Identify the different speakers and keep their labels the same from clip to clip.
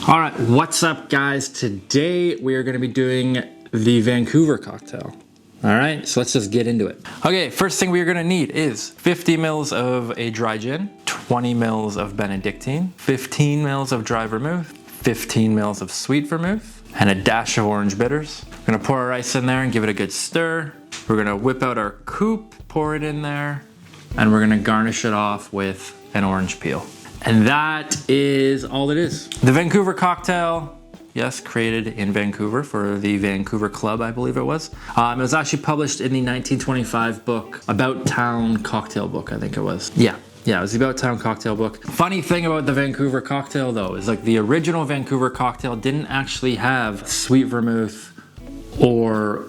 Speaker 1: All right, what's up guys? Today we are gonna be doing the Vancouver cocktail. All right, so let's just get into it. Okay, first thing we're gonna need is 50 mils of a dry gin, 20 mils of Benedictine, 15 mils of dry vermouth, 15 mils of sweet vermouth, and a dash of orange bitters. We're gonna pour our ice in there and give it a good stir. We're gonna whip out our coupe, pour it in there, and we're gonna garnish it off with an orange peel. And that is all it is. The Vancouver cocktail, yes, created in Vancouver for the Vancouver Club, I believe it was. It was actually published in the 1925 book, About Town Cocktail book, I think it was. Yeah, it was the About Town Cocktail book. Funny thing about the Vancouver cocktail though, is like the original Vancouver cocktail didn't actually have sweet vermouth or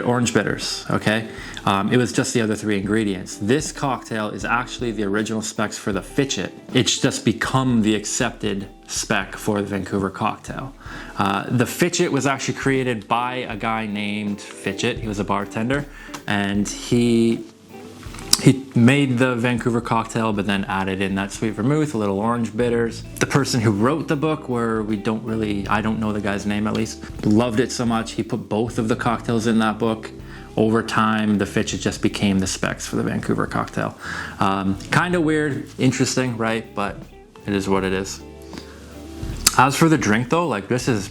Speaker 1: orange bitters, okay? It was just the other three ingredients. This cocktail is actually the original specs for the Fitchett. It's just become the accepted spec for the Vancouver cocktail. The Fitchett was actually created by a guy named Fitchett. He was a bartender, and he made the Vancouver cocktail, but then added in that sweet vermouth, a little orange bitters. The person who wrote the book, I don't know the guy's name at least, loved it so much, he put both of the cocktails in that book. Over time, the Fitchett just became the specs for the Vancouver cocktail. Kind of weird, interesting, right? But it is what it is. As for the drink though, like this is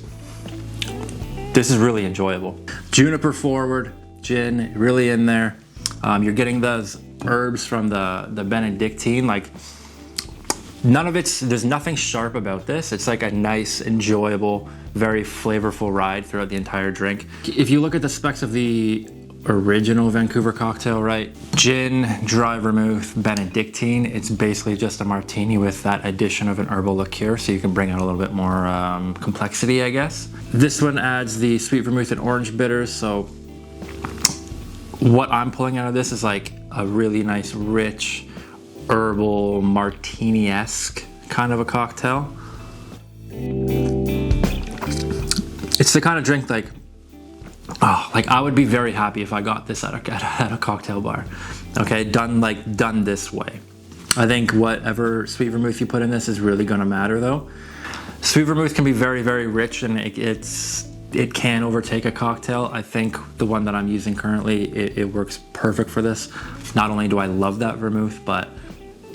Speaker 1: really enjoyable. Juniper forward, gin really in there. You're getting those herbs from the Benedictine, like there's nothing sharp about this. It's like a nice, enjoyable, very flavorful ride throughout the entire drink. If you look at the specs of the original Vancouver cocktail, right? Gin, dry vermouth, Benedictine. It's basically just a martini with that addition of an herbal liqueur, so you can bring out a little bit more complexity, I guess. This one adds the sweet vermouth and orange bitters, so what I'm pulling out of this is like a really nice, rich, herbal, martini-esque kind of a cocktail. It's the kind of drink like I would be very happy if I got this at a cocktail bar. Okay, done this way. I think whatever sweet vermouth you put in this is really gonna matter though. Sweet vermouth can be very, very rich, and it can overtake a cocktail. I think the one that I'm using currently, it works perfect for this. Not only do I love that vermouth, but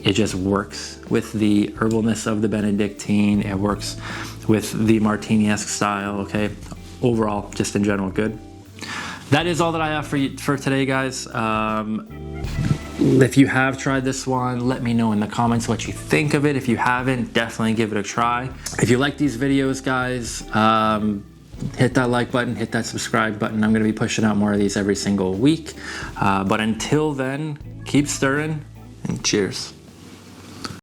Speaker 1: it just works with the herbalness of the Benedictine. It works with the martini-esque style, okay? Overall, just in general, good. That is all that I have for today, guys. If you have tried this one, let me know in the comments what you think of it. If you haven't, definitely give it a try. If you like these videos, guys, hit that like button, hit that subscribe button. I'm gonna be pushing out more of these every single week. But until then, keep stirring and cheers.